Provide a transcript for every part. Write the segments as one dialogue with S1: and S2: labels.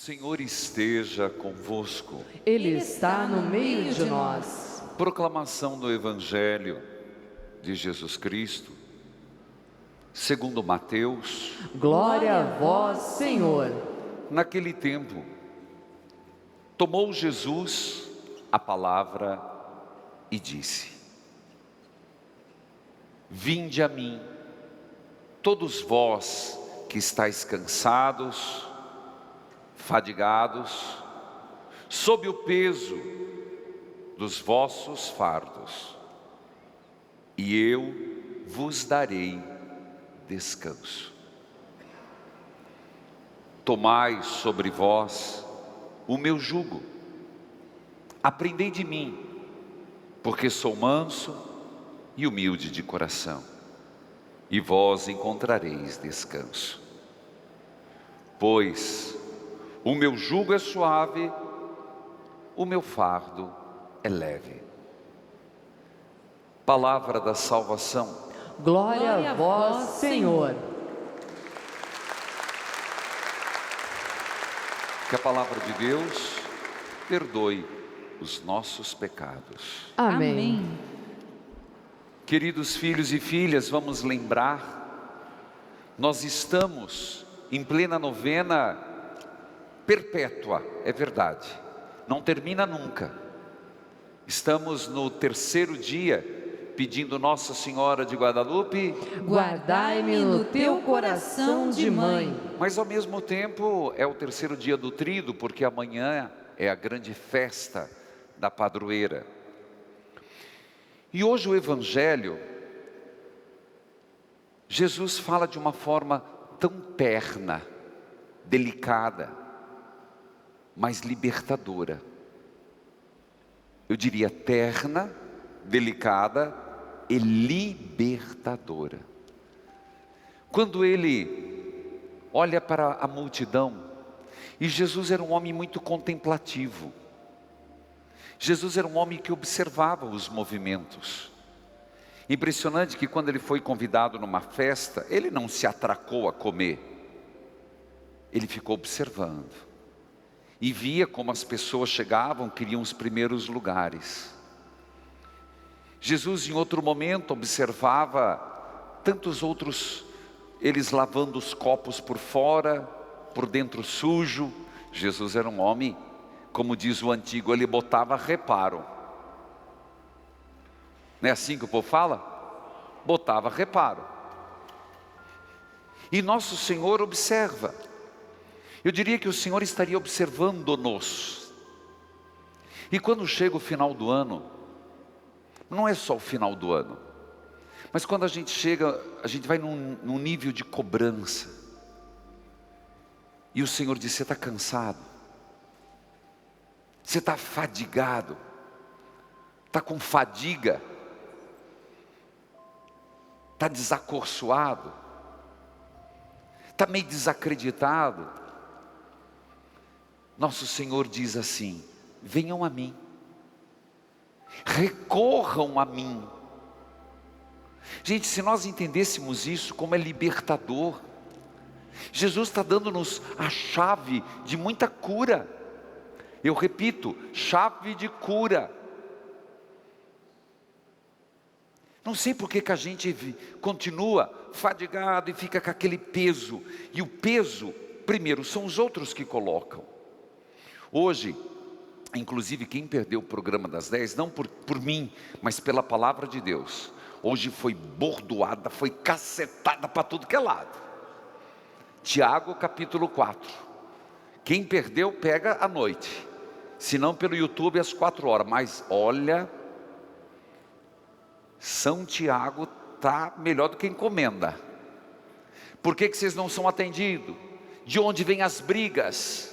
S1: Senhor esteja convosco.
S2: Ele está no meio de nós.
S1: Proclamação do Evangelho de Jesus Cristo, segundo Mateus.
S2: Glória a vós, Senhor.
S1: Naquele tempo, tomou Jesus a palavra e disse: Vinde a mim, todos vós que estáis cansados, fadigados, sob o peso dos vossos fardos, e eu vos darei descanso. Tomai sobre vós o meu jugo, aprendei de mim, porque sou manso e humilde de coração, e vós encontrareis descanso. Pois o meu jugo é suave, o meu fardo é leve. Palavra da salvação.
S2: Glória a vós, Senhor.
S1: Que a palavra de Deus perdoe os nossos pecados.
S2: Amém.
S1: Queridos filhos e filhas, vamos lembrar, nós estamos em plena novena perpétua, é verdade, não termina nunca. Estamos no terceiro dia, pedindo Nossa Senhora de Guadalupe,
S2: Guardai-me no teu coração de mãe.
S1: mas ao mesmo tempo é o terceiro dia do tríduo, porque amanhã é a grande festa da padroeira. E hoje o Evangelho, Jesus fala de uma forma tão terna, delicada, mas libertadora. Eu diria terna, delicada e libertadora. Quando ele olha para a multidão, e Jesus era um homem muito contemplativo, Jesus era um homem que observava os movimentos. Impressionante que quando ele foi convidado numa festa, ele não se atracou a comer, ele ficou observando. E via como as pessoas chegavam, queriam os primeiros lugares. Jesus em outro momento observava tantos outros, eles lavando os copos por fora, por dentro sujo. Jesus era um homem, como diz o antigo, ele botava reparo. Não é assim que o povo fala? Botava reparo. E nosso Senhor observa. Eu diria que o Senhor estaria observando-nos. E quando chega o final do ano, não é só o final do ano, mas quando a gente chega, a gente vai num nível de cobrança. E o Senhor diz: você está cansado? Você está fadigado? Está com fadiga? Está desacorçoado? Está meio desacreditado? Nosso Senhor diz assim: venham a mim, recorram a mim. Gente, se nós entendêssemos isso como é libertador, Jesus está dando-nos a chave de muita cura. Eu repito, chave de cura. Não sei por que a gente continua fadigado e fica com aquele peso. E o peso, primeiro, são os outros que colocam. Hoje, inclusive quem perdeu o programa das 10, não por mim, mas pela palavra de Deus, hoje foi bordoada, foi cacetada para tudo que é lado. Tiago capítulo 4, quem perdeu pega à noite, se não pelo YouTube às 4 horas, mas olha, São Tiago está melhor do que encomenda. Por que vocês não são atendidos? De onde vêm as brigas?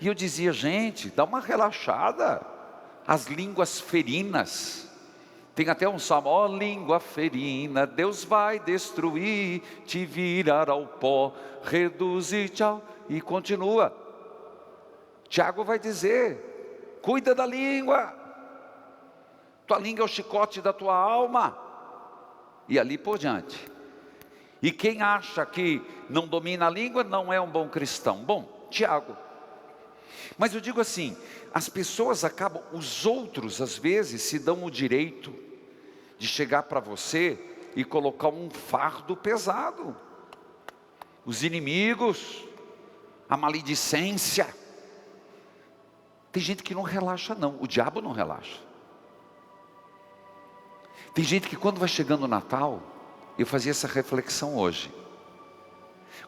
S1: E eu dizia: gente, dá uma relaxada. As línguas ferinas, tem até um salmo: ó língua ferina, Deus vai destruir, te virar ao pó, reduzir, tchau. E continua. Tiago vai dizer: cuida da língua, tua língua é o chicote da tua alma. E ali por diante. E quem acha que não domina a língua não é um bom cristão. Bom, Tiago Mas eu digo assim, as pessoas acabam, os outros às vezes se dão o direito de chegar para você e colocar um fardo pesado. Os inimigos, a maledicência. Tem gente que não relaxa não, o diabo não relaxa. Tem gente que quando vai chegando o Natal, eu fazia essa reflexão hoje.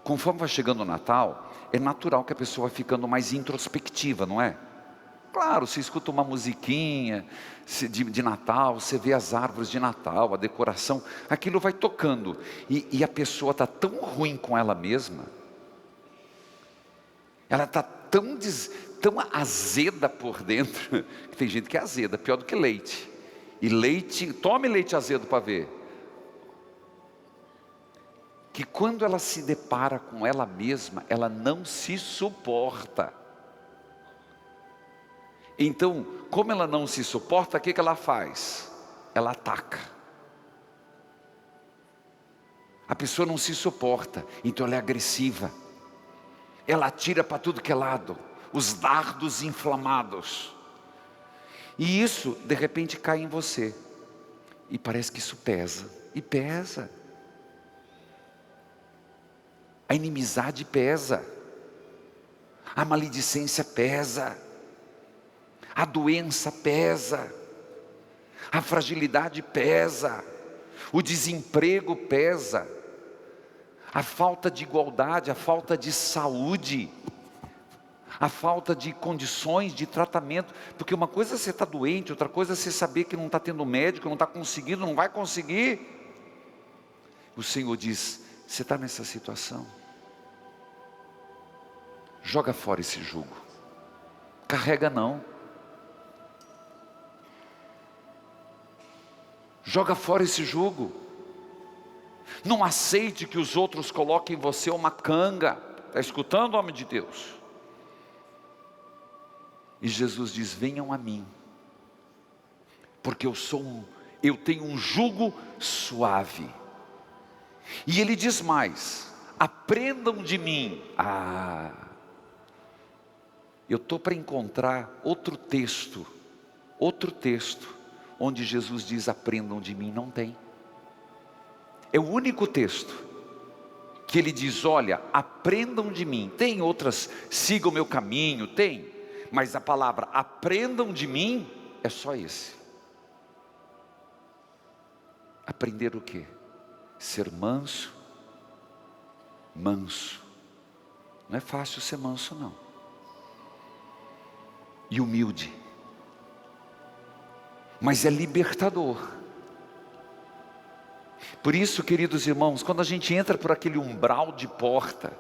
S1: Conforme vai chegando o Natal, é natural que a pessoa vai ficando mais introspectiva, não é? Claro, você escuta uma musiquinha de Natal, você vê as árvores de Natal, a decoração, aquilo vai tocando. E a pessoa está tão ruim com ela mesma, ela está tão azeda por dentro, que tem gente que é azeda, pior do que leite. E leite, tome leite azedo para ver. Que quando ela se depara com ela mesma, ela não se suporta. Então, como ela não se suporta, o que ela faz? Ela ataca. A pessoa não se suporta, então ela é agressiva. Ela atira para tudo que é lado, os dardos inflamados. E isso, de repente, cai em você. E parece que isso pesa. E pesa. A inimizade pesa. A maledicência pesa. A doença pesa. A fragilidade pesa. O desemprego pesa. A falta de igualdade, a falta de saúde, a falta de condições de tratamento. Porque uma coisa é você estar doente, outra coisa é você saber que não está tendo médico, não está conseguindo, não vai conseguir. O Senhor diz, você está nessa situação? Joga fora esse jugo. Carrega não. Joga fora esse jugo. Não aceite que os outros coloquem em você uma canga. Está escutando, homem de Deus? E Jesus diz, venham a mim, porque eu tenho um jugo suave. E ele diz mais, aprendam de mim. Eu estou para encontrar outro texto, onde Jesus diz, aprendam de mim. Não tem. É o único texto que ele diz, olha, aprendam de mim. Tem outras, sigam o meu caminho, tem. Mas a palavra, aprendam de mim, é só esse. Aprender o quê? Ser manso. Manso. Não é fácil ser manso não. E humilde. Mas é libertador. Por isso, queridos irmãos, quando a gente entra por aquele umbral de porta,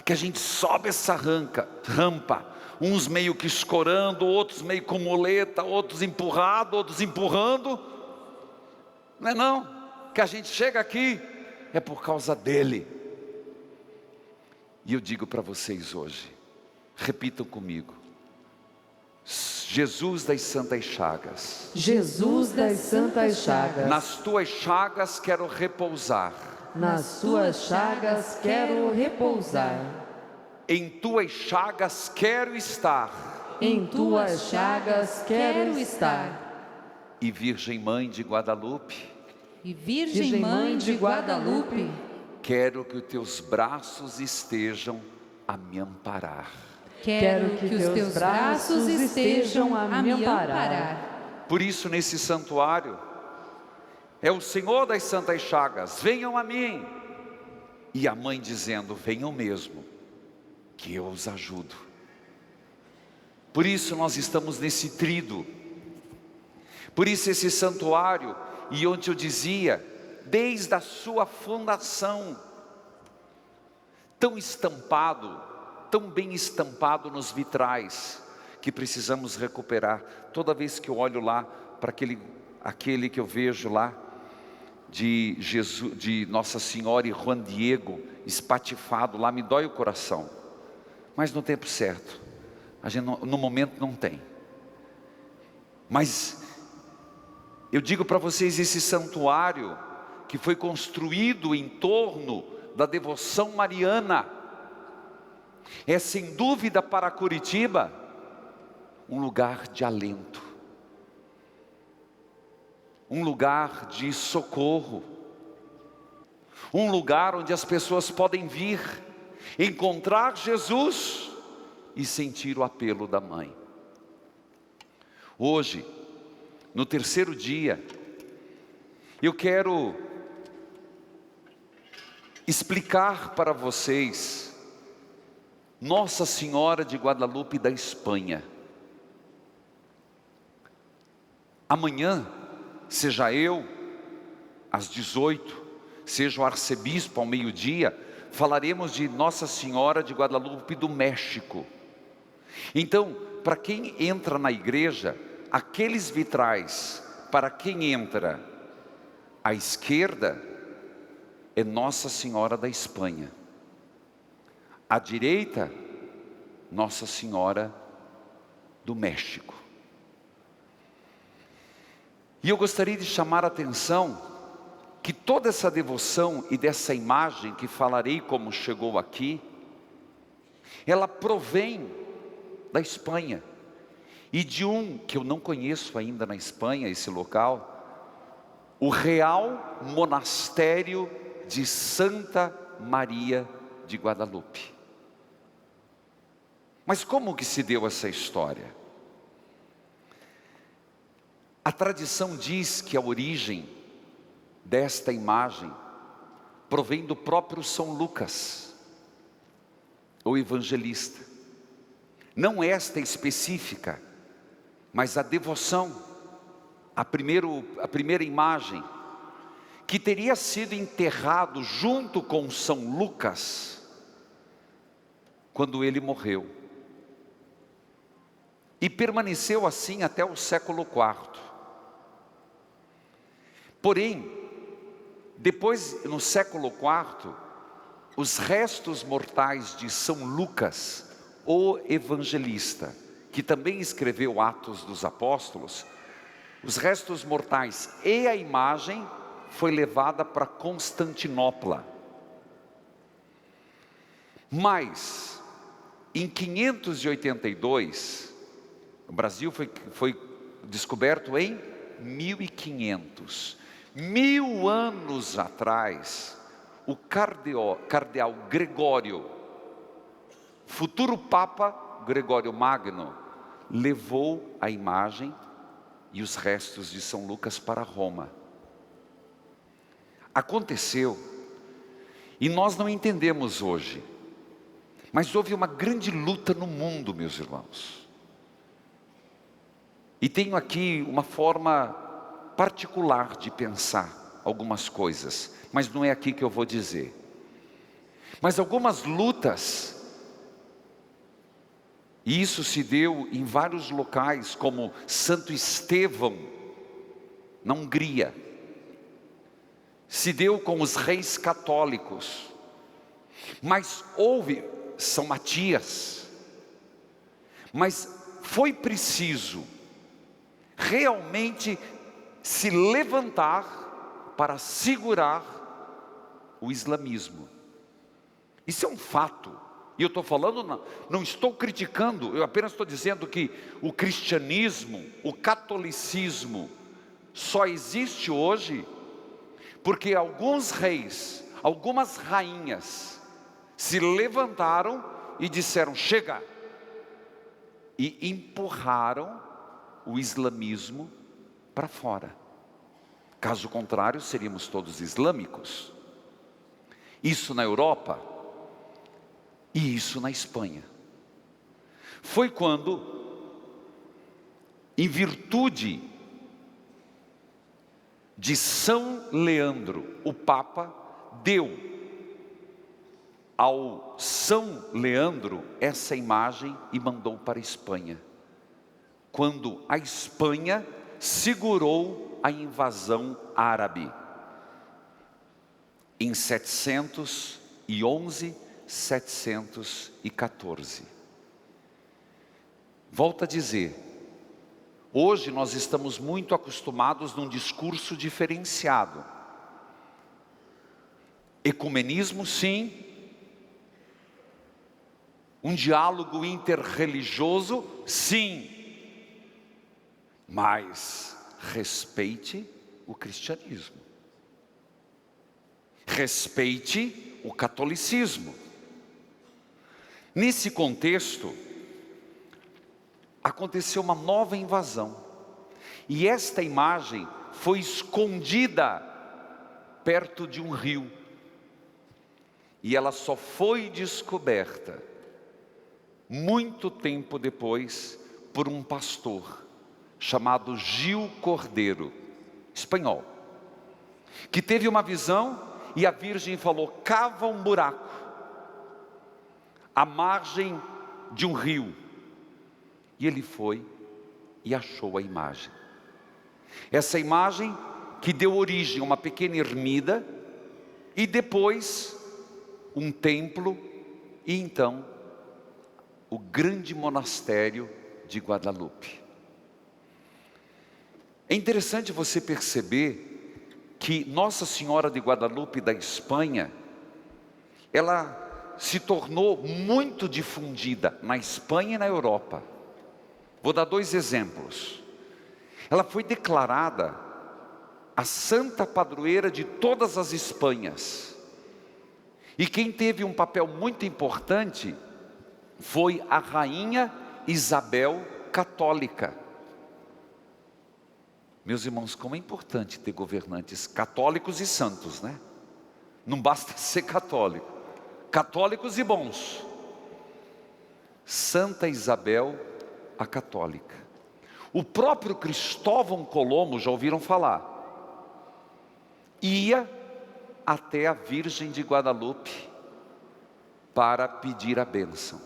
S1: que a gente sobe essa rampa, uns meio que escorando, outros meio com muleta, outros empurrado, outros empurrando, não é não? Que a gente chega aqui, é por causa dele. E eu digo para vocês hoje, repitam comigo, Jesus das Santas Chagas.
S2: Jesus das Santas Chagas.
S1: Nas tuas chagas quero repousar.
S2: Nas tuas chagas quero repousar.
S1: Em tuas chagas quero estar.
S2: Em tuas chagas quero estar.
S1: E Virgem Mãe de Guadalupe.
S2: E Virgem Mãe de Guadalupe.
S1: Quero que os teus braços estejam a me amparar.
S2: Quero que os teus braços estejam a me amparar.
S1: Por isso, nesse santuário, é o Senhor das Santas Chagas, venham a mim. E a mãe dizendo, venham mesmo, que eu os ajudo. Por isso nós estamos nesse tríduo. Por isso esse santuário, e onde eu dizia, desde a sua fundação, tão estampado, tão bem estampado nos vitrais, que precisamos recuperar. Toda vez que eu olho lá para aquele que eu vejo lá de Jesus, de Nossa Senhora e Juan Diego espatifado lá, me dói o coração. Mas no tempo certo, a gente no momento não tem. Mas eu digo para vocês, esse santuário que foi construído em torno da devoção mariana, é sem dúvida para Curitiba um lugar de alento, um lugar de socorro, um lugar onde as pessoas podem vir, encontrar Jesus e sentir o apelo da mãe. Hoje, no terceiro dia, eu quero explicar para vocês Nossa Senhora de Guadalupe da Espanha. Amanhã, seja eu às 18, seja o arcebispo ao meio-dia, falaremos de Nossa Senhora de Guadalupe do México. Então, para quem entra na igreja, aqueles vitrais, para quem entra à esquerda, é Nossa Senhora da Espanha. À direita, Nossa Senhora do México. E eu gostaria de chamar a atenção que toda essa devoção e dessa imagem que falarei como chegou aqui, ela provém da Espanha. E de um que eu não conheço ainda na Espanha, esse local, o Real Monastério de Santa Maria de Guadalupe. Mas como que se deu essa história? A tradição diz que a origem desta imagem provém do próprio São Lucas, o evangelista. Não esta específica, mas a devoção, a primeira imagem, que teria sido enterrado junto com São Lucas, quando ele morreu. E permaneceu assim até o século IV. Porém, depois, no século IV, os restos mortais de São Lucas, o evangelista, que também escreveu Atos dos Apóstolos, os restos mortais e a imagem foi levada para Constantinopla. Mas, em 582, o Brasil foi descoberto em 1500. 1000 anos atrás, o cardeal Gregório, futuro Papa Gregório Magno, levou a imagem e os restos de São Lucas para Roma. Aconteceu, e nós não entendemos hoje, mas houve uma grande luta no mundo, meus irmãos. E tenho aqui uma forma particular de pensar algumas coisas, mas não é aqui que eu vou dizer. Mas algumas lutas, e isso se deu em vários locais, como Santo Estevão, na Hungria. Se deu com os reis católicos. Mas houve São Matias. Mas foi preciso realmente se levantar para segurar o islamismo. Isso é um fato. E eu estou falando, não estou criticando, eu apenas estou dizendo que o cristianismo, o catolicismo, só existe hoje porque alguns reis, algumas rainhas, se levantaram e disseram: chega! E empurraram o islamismo para fora. Caso contrário, seríamos todos islâmicos. Isso na Europa e isso na Espanha. Foi quando, em virtude de São Leandro, o Papa deu ao São Leandro essa imagem e mandou para a Espanha. Quando a Espanha segurou a invasão árabe em 711, 714. Volto a dizer, hoje nós estamos muito acostumados num discurso diferenciado. Ecumenismo sim, Um diálogo interreligioso, sim. Mas respeite o cristianismo. Respeite o catolicismo. Nesse contexto, aconteceu uma nova invasão. E esta imagem foi escondida perto de um rio. E ela só foi descoberta muito tempo depois por um pastor chamado Gil Cordeiro, espanhol, que teve uma visão e a Virgem falou: cava um buraco à margem de um rio. E ele foi e achou a imagem. Essa imagem que deu origem a uma pequena ermida e depois um templo e então o grande monastério de Guadalupe. É interessante você perceber que Nossa Senhora de Guadalupe da Espanha, ela se tornou muito difundida na Espanha e na Europa. Vou dar 2 exemplos. Ela foi declarada a santa padroeira de todas as Espanhas. E quem teve um papel muito importante foi a rainha Isabel católica. Meus irmãos, como é importante ter governantes católicos e santos, né? Não basta ser católico, católicos e bons. Santa Isabel a católica. O próprio Cristóvão Colombo, já ouviram falar, ia até a Virgem de Guadalupe para pedir a bênção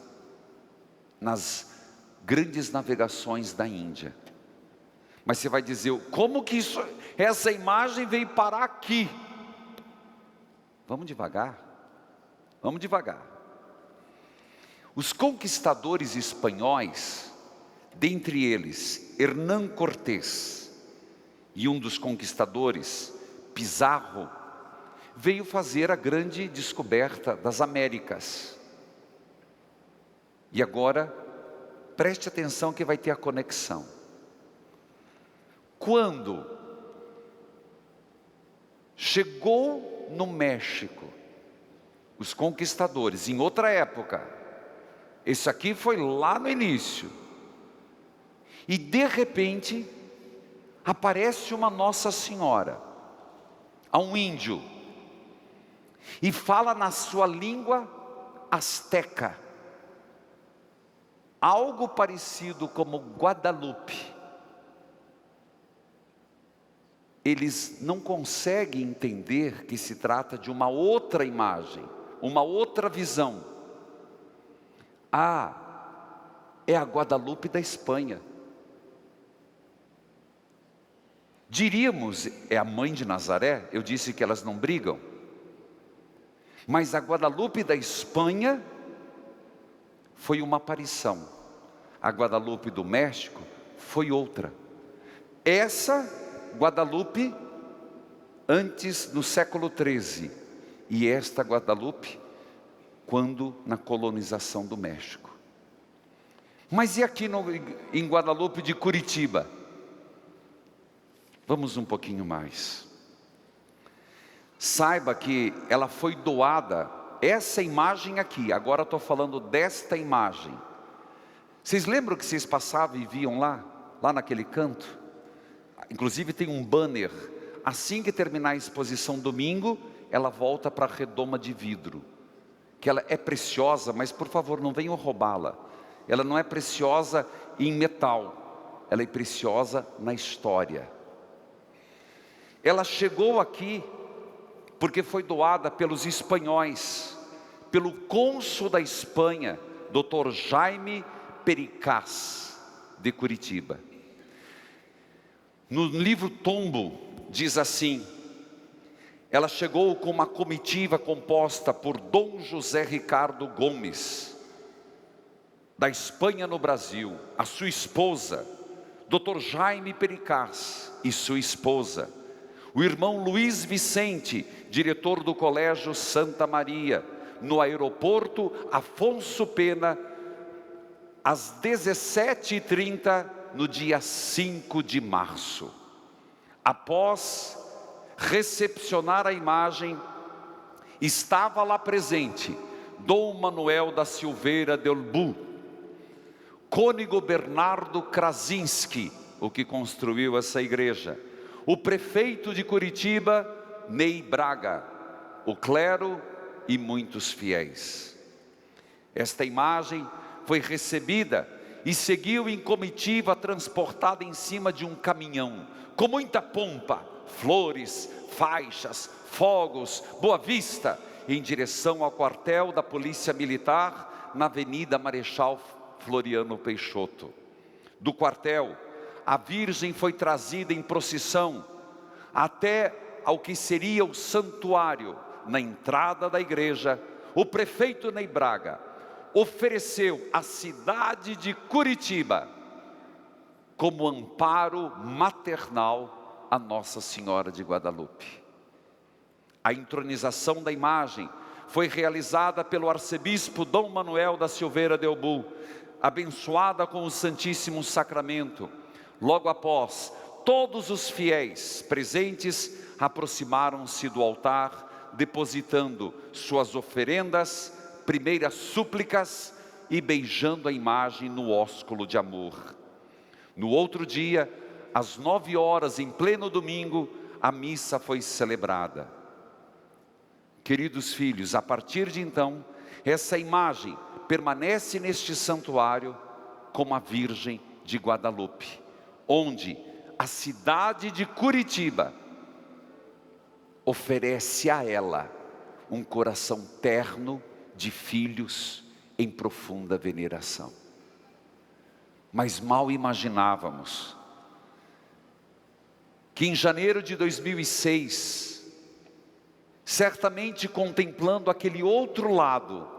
S1: nas grandes navegações da Índia. Mas você vai dizer, como que essa imagem veio parar aqui? Vamos devagar, vamos devagar. Os conquistadores espanhóis, dentre eles Hernán Cortés e um dos conquistadores, Pizarro, veio fazer a grande descoberta das Américas. E agora, preste atenção que vai ter a conexão. Quando chegou no México, os conquistadores, em outra época, esse aqui foi lá no início, e de repente, aparece uma Nossa Senhora, a um índio, e fala na sua língua asteca, algo parecido como Guadalupe. Eles não conseguem entender que se trata de uma outra imagem, uma outra visão. É a Guadalupe da Espanha. Diríamos, é a mãe de Nazaré, eu disse que elas não brigam. Mas a Guadalupe da Espanha foi uma aparição. A Guadalupe do México foi outra. Essa Guadalupe antes, no século XIII, e esta Guadalupe quando na colonização do México. Mas e aqui em Guadalupe de Curitiba? Vamos um pouquinho mais. Saiba que ela foi doada, essa imagem aqui, agora estou falando desta imagem. Vocês lembram que vocês passavam e viam lá naquele canto? Inclusive tem um banner, assim que terminar a exposição domingo, ela volta para a redoma de vidro. Que ela é preciosa, mas por favor não venham roubá-la. Ela não é preciosa em metal, ela é preciosa na história. Ela chegou aqui porque foi doada pelos espanhóis, pelo cônsul da Espanha, Dr. Jaime Pericaz, de Curitiba. No livro Tombo, diz assim: ela chegou com uma comitiva composta por Dom José Ricardo Gomes, da Espanha no Brasil, a sua esposa, Dr. Jaime Pericaz e sua esposa, o irmão Luiz Vicente, diretor do Colégio Santa Maria, no aeroporto Afonso Pena, às 17h30, no dia 5 de março. Após recepcionar a imagem, estava lá presente Dom Manuel da Silveira de Olbu, cônego Bernardo Krasinski, o que construiu essa igreja, o prefeito de Curitiba, Ney Braga, o clero e muitos fiéis. Esta imagem foi recebida e seguiu em comitiva, transportada em cima de um caminhão, com muita pompa, flores, faixas, fogos, Boa Vista, em direção ao quartel da Polícia Militar, na Avenida Marechal Floriano Peixoto. Do quartel, a Virgem foi trazida em procissão até ao que seria o santuário. Na entrada da igreja, o prefeito Ney Braga ofereceu a cidade de Curitiba como amparo maternal a Nossa Senhora de Guadalupe. A entronização da imagem foi realizada pelo arcebispo Dom Manuel da Silveira de Olbu, abençoada com o Santíssimo Sacramento. Logo após, todos os fiéis presentes aproximaram-se do altar, depositando suas oferendas, primeiras súplicas e beijando a imagem no ósculo de amor. No outro dia, às 9 horas, em pleno domingo, a missa foi celebrada. Queridos filhos, a partir de então, essa imagem permanece neste santuário como a Virgem de Guadalupe, onde a cidade de Curitiba oferece a ela um coração terno de filhos em profunda veneração. Mas mal imaginávamos que em janeiro de 2006, certamente contemplando aquele outro lado,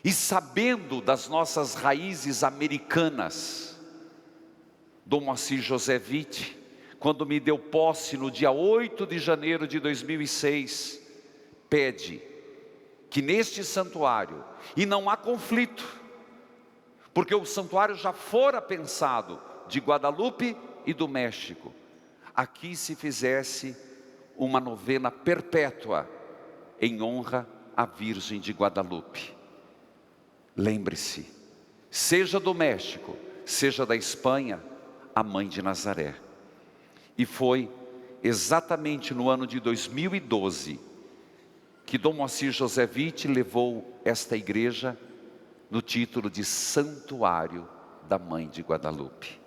S1: e sabendo das nossas raízes americanas, Dom Moacir José Witt, quando me deu posse no dia 8 de janeiro de 2006, pede que neste santuário, e não há conflito, porque o santuário já fora pensado de Guadalupe e do México, aqui se fizesse uma novena perpétua em honra à Virgem de Guadalupe. Lembre-se, seja do México, seja da Espanha, a Mãe de Nazaré. E foi exatamente no ano de 2012 que Dom Moacir José Witt levou esta igreja no título de Santuário da Mãe de Guadalupe.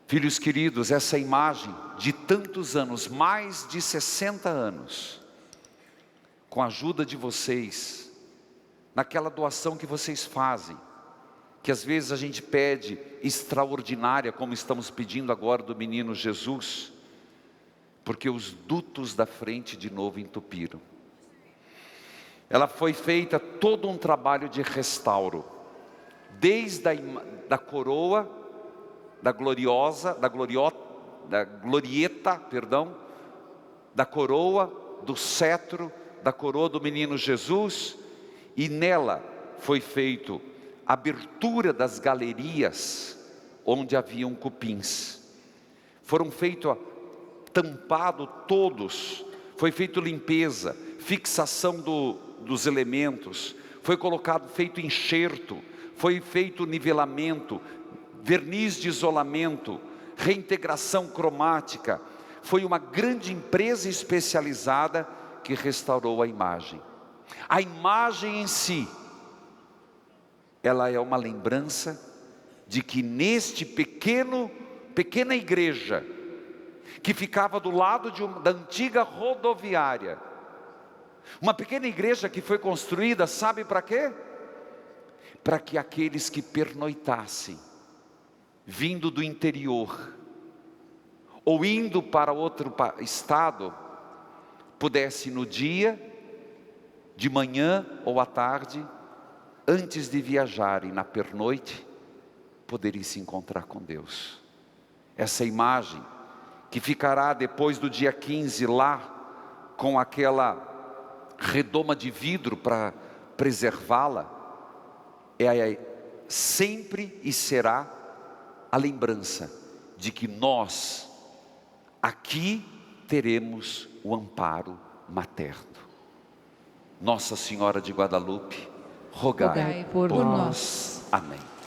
S1: Filhos queridos, essa imagem de tantos anos, mais de 60 anos, com a ajuda de vocês, naquela doação que vocês fazem, que às vezes a gente pede extraordinária, como estamos pedindo agora do menino Jesus, porque os dutos da frente de novo entupiram. Ela foi feita todo um trabalho de restauro, desde da coroa, da glorieta, da coroa, do cetro, da coroa do menino Jesus, e nela foi feito a abertura das galerias onde haviam cupins. Foram feitos, tampado todos, foi feito limpeza, fixação dos elementos, foi feito enxerto, foi feito nivelamento, verniz de isolamento, reintegração cromática. Foi uma grande empresa especializada que restaurou a imagem. A imagem em si, ela é uma lembrança de que neste pequena igreja, que ficava do lado da antiga rodoviária, uma pequena igreja que foi construída, sabe para quê? Para que aqueles que pernoitassem, vindo do interior, ou indo para outro estado, pudesse no dia, de manhã ou à tarde, antes de viajarem na pernoite, poderem se encontrar com Deus. Essa imagem, que ficará depois do dia 15 lá, com aquela redoma de vidro para preservá-la, sempre e será a lembrança de que nós aqui teremos o amparo materno. Nossa Senhora de Guadalupe, rogai por nós. Amém.